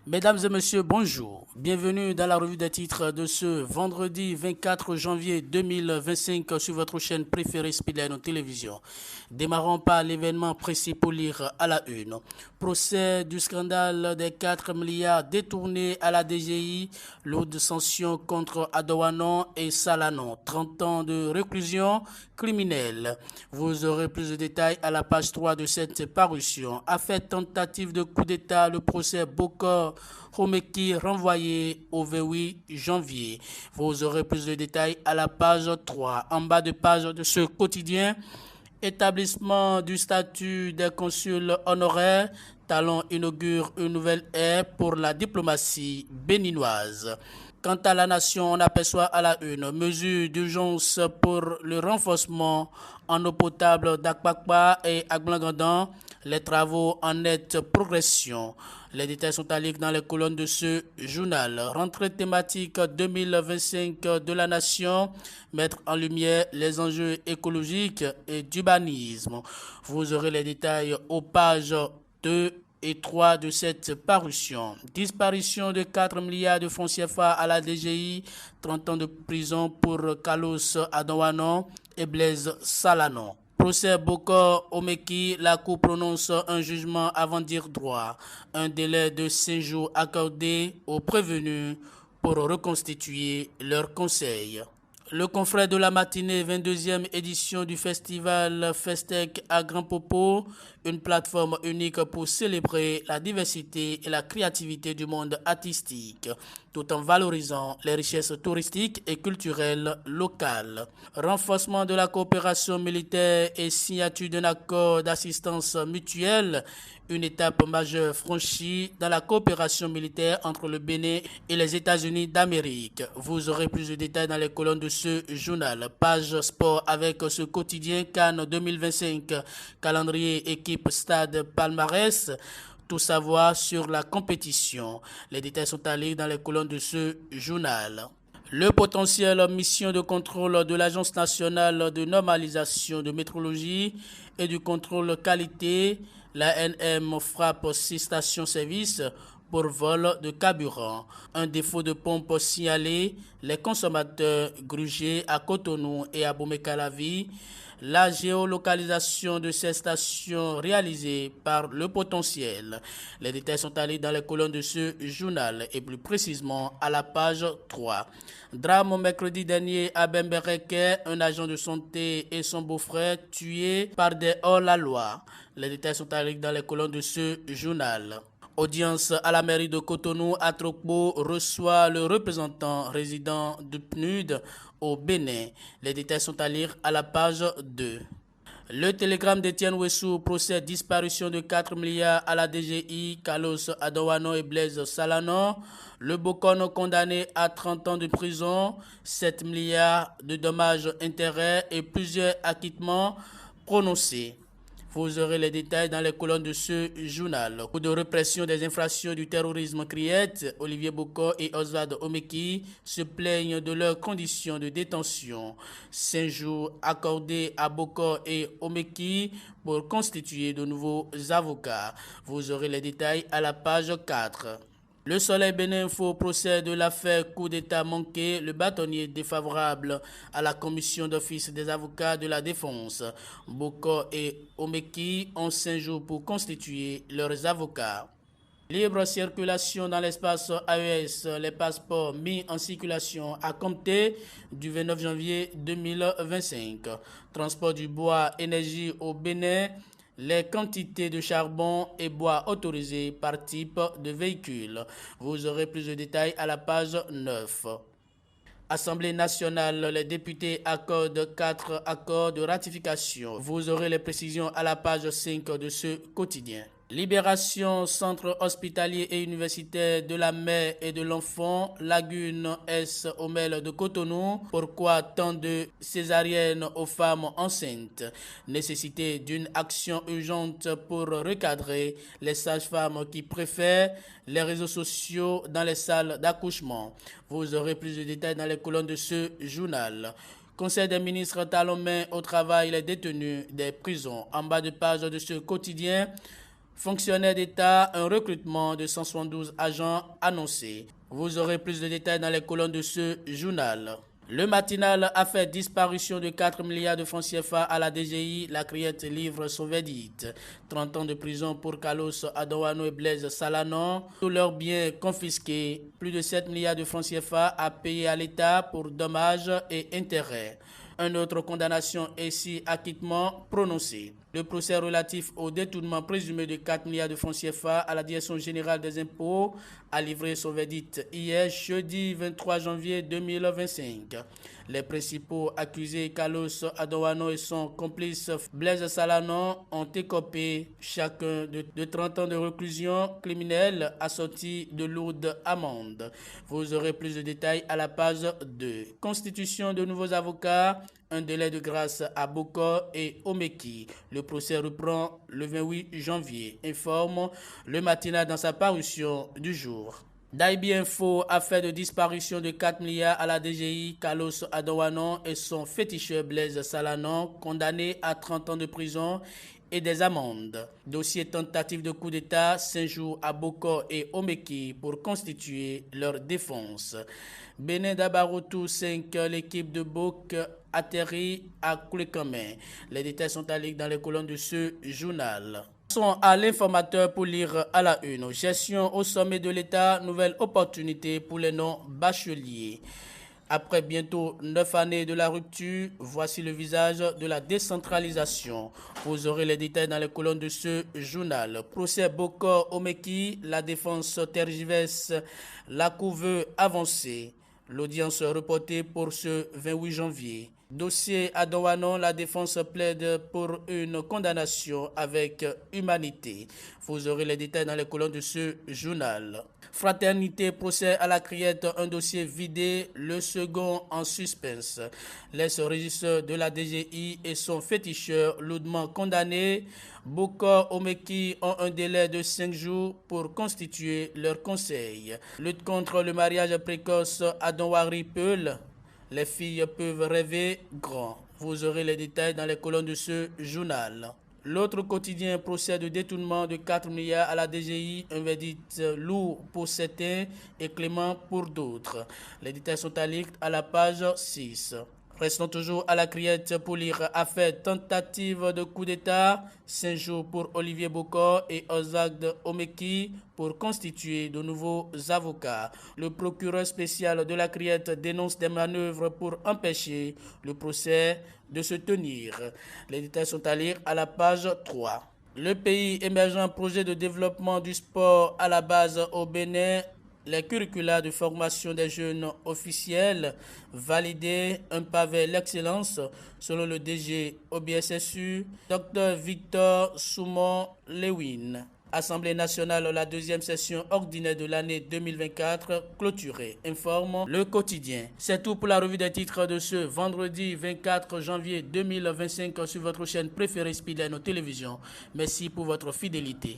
Mesdames et messieurs, bonjour. Bienvenue dans la revue des titres de ce vendredi 24 janvier 2025 sur votre chaîne préférée Speedline Télévision. Démarrons par l'événement précis pour lire à la une. Procès du scandale des 4 milliards détournés à la DGI, lourde sanction contre Adouanon et Salanon, 30 ans de réclusion criminelle. Vous aurez plus de détails à la page 3 de cette parution. Affaire tentative de coup d'État, le procès Bokor Homeki renvoyé au 28 janvier. Vous aurez plus de détails à la page 3. En bas de page de ce quotidien, établissement du statut des consuls honoraires, Talon inaugure une nouvelle ère pour la diplomatie béninoise. Quant à la nation, on aperçoit à la une mesure d'urgence pour le renforcement en eau potable d'Akpakpa et Agblangandan, les travaux en nette progression. Les détails sont à lire dans les colonnes de ce journal. Rentrée thématique 2025 de la nation, mettre en lumière les enjeux écologiques et d'urbanisme. Vous aurez les détails aux pages 2 et 3 de cette parution. Disparition de 4 milliards de francs CFA à la DGI, 30 ans de prison pour Carlos Adouanon et Blaise Salanon. Procès Bokor Homeki, la Cour prononce un jugement avant de dire droit. Un délai de 5 jours accordé aux prévenus pour reconstituer leur conseil. Le confrère de la matinée, 22e édition du festival Festec à Grand Popo, une plateforme unique pour célébrer la diversité et la créativité du monde artistique, tout en valorisant les richesses touristiques et culturelles locales. Renforcement de la coopération militaire et signature d'un accord d'assistance mutuelle, une étape majeure franchie dans la coopération militaire entre le Bénin et les États-Unis d'Amérique. Vous aurez plus de détails dans les colonnes de ce journal. Page sport avec ce quotidien Cannes 2025, calendrier équipe stade palmarès. Tout savoir sur la compétition. Les détails sont à lire dans les colonnes de ce journal. Le potentiel mission de contrôle de l'Agence nationale de normalisation de métrologie et du contrôle qualité, l'ANM frappe 6 stations-service pour vol de carburant. Un défaut de pompe signalé, les consommateurs grugés à Cotonou et à Bomekalavi. La géolocalisation de ces stations réalisée par le potentiel. Les détails sont allés dans les colonnes de ce journal et plus précisément à la page 3. Drame mercredi dernier à Bembereke, un agent de santé et son beau-frère tués par des hors-la-loi. Les détails sont allés dans les colonnes de ce journal. Audience à la mairie de Cotonou, Atrokpo reçoit le représentant résident du PNUD au Bénin. Les détails sont à lire à la page 2. Le télégramme d'Étienne Ouessou procède disparition de 4 milliards à la DGI, Carlos Adouanon et Blaise Salanon. Le Bokon condamné à 30 ans de prison, 7 milliards de dommages-intérêts et plusieurs acquittements prononcés. Vous aurez les détails dans les colonnes de ce journal. Coup de répression des infractions du terrorisme criette, Olivier Bokor et Oswald Homeki se plaignent de leurs conditions de détention. 5 jours accordés à Bokor et Homeki pour constituer de nouveaux avocats. Vous aurez les détails à la page 4. Le Soleil Bénin Info procès de l'affaire coup d'État manqué, le bâtonnier défavorable à la commission d'office des avocats de la défense. Bokor et Homeki ont 5 jours pour constituer leurs avocats. Libre circulation dans l'espace AES, les passeports mis en circulation à compter du 29 janvier 2025. Transport du bois, énergie au Bénin. Les quantités de charbon et bois autorisées par type de véhicule. Vous aurez plus de détails à la page 9. Assemblée nationale, les députés accordent 4 accords de ratification. Vous aurez les précisions à la page 5 de ce quotidien. Libération, centre hospitalier et universitaire de la mère et de l'enfant, Lagune S. Omel de Cotonou. Pourquoi tant de césariennes aux femmes enceintes? Nécessité d'une action urgente pour recadrer les sages-femmes qui préfèrent les réseaux sociaux dans les salles d'accouchement. Vous aurez plus de détails dans les colonnes de ce journal. Conseil des ministres talon main au travail les détenus des prisons. En bas de page de ce quotidien, Fonctionnaires d'État, un recrutement de 172 agents annoncé. Vous aurez plus de détails dans les colonnes de ce journal. Le matinal a fait disparition de 4 milliards de francs CFA à la DGI. La criette livre son verdict. 30 ans de prison pour Carlos Adowano et Blaise Salanon. Tous leurs biens confisqués. Plus de 7 milliards de francs CFA à payer à l'État pour dommages et intérêts. Une autre condamnation et 6 acquittements prononcés. Le procès relatif au détournement présumé de 4 milliards de francs CFA à la Direction générale des impôts a livré son verdict hier, jeudi 23 janvier 2025. Les principaux accusés, Carlos Adowano et son complice Blaise Salanon, ont écopé chacun de 30 ans de réclusion criminelle assortie de lourdes amendes. Vous aurez plus de détails à la page 2. Constitution de nouveaux avocats. Un délai de grâce à Bokor et Omeki. Le procès reprend le 28 janvier, informe le matinal dans sa parution du jour. Daibi Info a fait de disparition de 4 milliards à la DGI. Carlos Adowano et son féticheur Blaise Salanon, condamnés à 30 ans de prison et des amendes. Dossier tentative de coup d'État, 5 jours à Bokor et Omeki pour constituer leur défense. Benin Dabaroutou 5, l'équipe de Bok atterrit à Koulekamen. Les détails sont à lire dans les colonnes de ce journal. Passons à l'informateur pour lire à la une. Gestion au sommet de l'État, nouvelle opportunité pour les non-bacheliers. Après bientôt 9 années de la rupture, voici le visage de la décentralisation. Vous aurez les détails dans les colonnes de ce journal. Procès Bokor Omeki, la défense tergiverse, la Cour veut avancer. L'audience reportée pour ce 28 janvier. Dossier Adowano, la défense plaide pour une condamnation avec humanité. Vous aurez les détails dans les colonnes de ce journal. Fraternité, procès à la criette, un dossier vidé, le second en suspense. L'ex-régisseur de la DGI et son féticheur lourdement condamnés, Bokor Omeki, ont un délai de 5 jours pour constituer leur conseil. Lutte contre le mariage précoce à Donwari Peul. Les filles peuvent rêver grand. Vous aurez les détails dans les colonnes de ce journal. L'autre quotidien, procès de détournement de 4 milliards à la DGI, un verdict lourd pour certains et clément pour d'autres. Les détails sont à lire à la page 6. Restons toujours à la criette pour lire affaire tentative de coup d'État, 5 jours pour Olivier Bokor et Ozagde Omeki pour constituer de nouveaux avocats. Le procureur spécial de la criette dénonce des manœuvres pour empêcher le procès de se tenir. Les détails sont à lire à la page 3. Le pays émergent, projet de développement du sport à la base au Bénin. Les curricula de formation des jeunes officiels validés, un pas vers l'excellence, selon le DG OBSSU, Dr Victor Soumon-Lewin. Assemblée nationale, la deuxième session ordinaire de l'année 2024 clôturée, informe le quotidien. C'est tout pour la revue des titres de ce vendredi 24 janvier 2025 sur votre chaîne préférée Speedline Télévision. Merci pour votre fidélité.